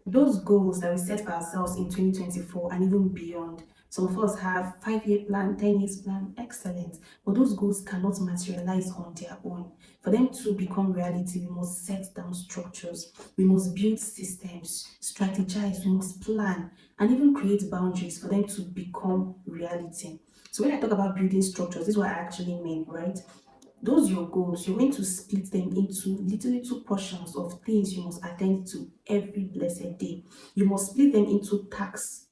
Those goals that we set for ourselves in 2024 and even beyond. Some of us have 5 year plan, 10 years plan, excellent. But those goals cannot materialize on their own. For them to become reality, we must set down structures, we must build systems, strategize, we must plan, and even create boundaries for them to become reality. So when I talk about building structures, this is what I actually mean, right? Those your goals, you're going to split them into little portions of things you must attend to every blessed day. You must split them into tasks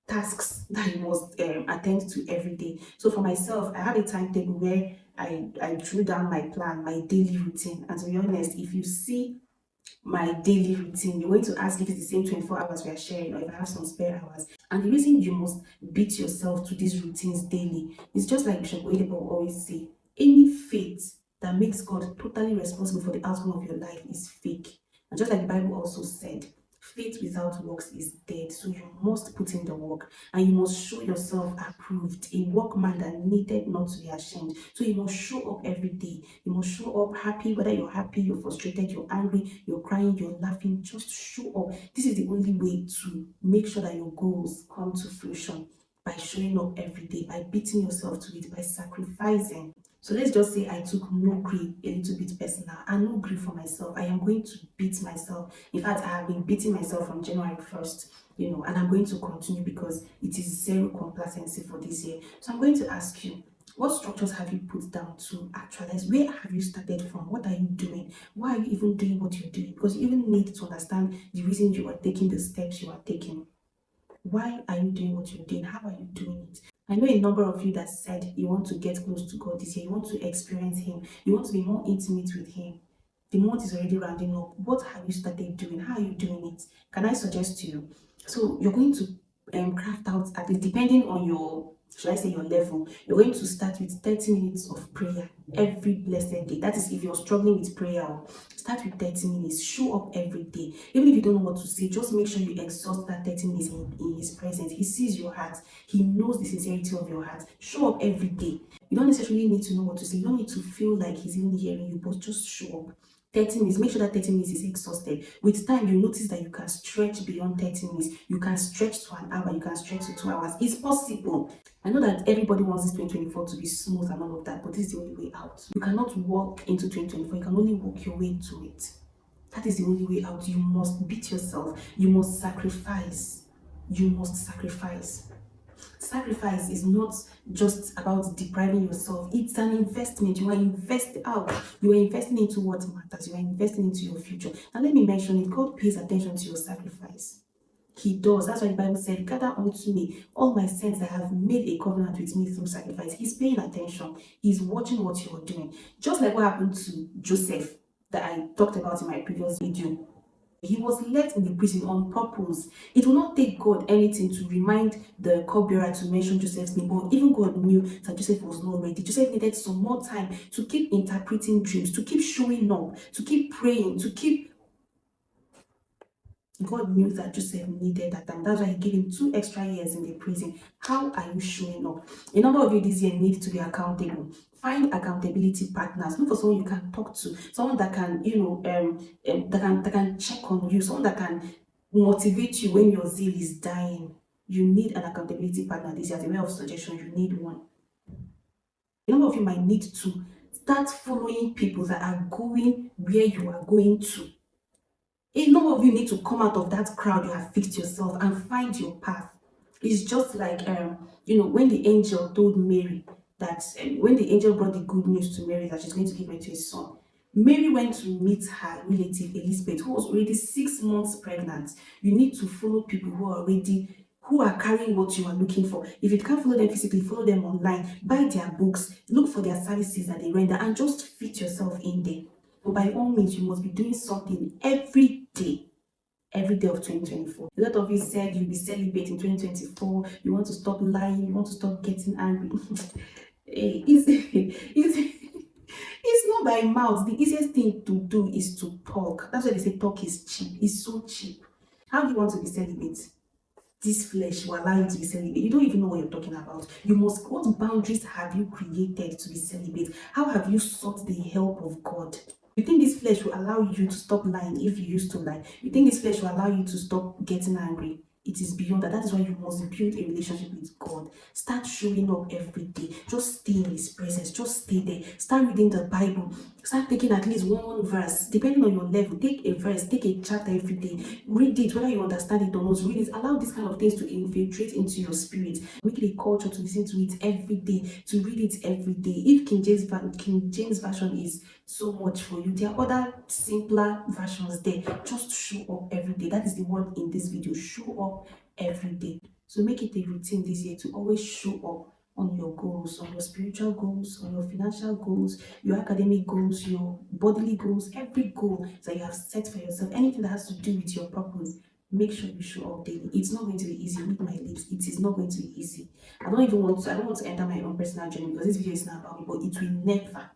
that you must attend to every day. So for myself, I have a timetable where I drew down my plan, my daily routine. And to be honest, if you see my daily routine, you're going to ask if it's the same 24 hours we are sharing or if I have some spare hours. And the reason you must beat yourself to these routines daily is just like Bishop Oyedepo always say, any faith that makes God totally responsible for the outcome of your life is fake. And just like the Bible also said, faith without works is dead. So you must put in the work and you must show yourself approved, a workman that needed not to be ashamed. So you must show up every day. You must show up happy, whether you're happy, you're frustrated, you're angry, you're crying, you're laughing. Just show up. This is the only way to make sure that your goals come to fruition, by showing up every day, by beating yourself to it, by sacrificing. So let's just say I took no grief a little bit personal and no grief for myself. I am going to beat myself. In fact, I have been beating myself from January 1st, and I'm going to continue because it is zero complacency for this year. So I'm going to ask you, what structures have you put down to actualize? Where have you started from? What are you doing? Why are you even doing what you're doing? Because you even need to understand the reason you are taking the steps you are taking. Why are you doing what you're doing? How are you doing it? I know a number of you that said you want to get close to God this year, you want to experience Him, you want to be more intimate with Him. The month is already rounding up. What have you started doing? How are you doing it? Can I suggest to you? So you're going to craft out, at least depending on your, should I say, your level, you're going to start with 30 minutes of prayer every blessed day. That is if you're struggling with prayer. Start with 30 minutes. Show up every day. Even if you don't know what to say, just make sure you exhaust that 30 minutes in His presence. He sees your heart. He knows the sincerity of your heart. Show up every day. You don't necessarily need to know what to say. You don't need to feel like He's even hearing you, but just show up. 30 minutes, make sure that 30 minutes is exhausted. With time, you notice that you can stretch beyond 30 minutes. You can stretch to an hour, you can stretch to 2 hours. It's possible. I know that everybody wants this 2024 to be smooth and all of that, but this is the only way out. You cannot walk into 2024, you can only walk your way to it. That is the only way out. You must beat yourself, you must sacrifice. You must sacrifice. Sacrifice is not just about depriving yourself, it's an investment. You are investing out, you are investing into what matters, you are investing into your future. And let me mention it, God pays attention to your sacrifice. He does. That's why the Bible said, gather unto me all my saints that have made a covenant with me through sacrifice. He's paying attention. He's watching what you're doing. Just like what happened to Joseph that I talked about in my previous video. He was left in the prison on purpose. It will not take God anything to remind the cupbearer to mention Joseph's name, but even God knew that Joseph was not ready. Joseph needed some more time to keep interpreting dreams, to keep showing up, to keep praying, to keep. God knew that Joseph needed that time. That's why He gave him 2 extra years in the prison. How are you showing up? A number of you this year need to be accountable. Find accountability partners. Look for someone you can talk to, someone that can, that can check on you, someone that can motivate you when your zeal is dying. You need an accountability partner this year. As a way of suggestion, you need one. A number of you might need to start following people that are going where you are going to. A number of you need to come out of that crowd you have fixed yourself and find your path. It's just like when the angel told Mary that when the angel brought the good news to Mary that she's going to give birth to a son. Mary went to meet her relative Elizabeth, who was already 6 months pregnant. You need to follow people who are carrying what you are looking for. If you can't follow them physically, follow them online, buy their books, look for their services that they render, and just fit yourself in there. But by all means, you must be doing something every day of 2024. A lot of you said you'll be celibate in 2024, you want to stop lying, you want to stop getting angry. It's not by mouth. The easiest thing to do is to talk. That's why they say talk is cheap. It's so cheap. How do you want to be celibate? This flesh will allow you to be celibate. You don't even know what you're talking about. What boundaries have you created to be celibate? How have you sought the help of God? You think this flesh will allow you to stop lying if you used to lie? You think this flesh will allow you to stop getting angry? It is beyond that. That is why you must build a relationship with God. Start showing up every day. Just stay in His presence. Just stay there. Start reading the Bible. Start taking at least one verse, depending on your level. Take a verse, take a chapter every day. Read it, whether you understand it or not. Read it. Allow these kind of things to infiltrate into your spirit. Make it a culture to listen to it every day, to read it every day. If King James version is so much for you, there are other simpler versions there. Just show up every day. That is the word in this video. Show up every day. So make it a routine this year to always show up on your goals, on your spiritual goals, on your financial goals, your academic goals, your bodily goals, every goal that you have set for yourself, anything that has to do with your purpose. Make sure you show up daily. It's not going to be easy. With my lips, it is not going to be easy. I don't want to enter my own personal journey because this video is not about me, but it will never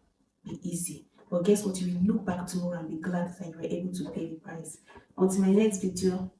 be easy. But guess what? You will look back tomorrow and be glad that you were able to pay the price. Until my next video,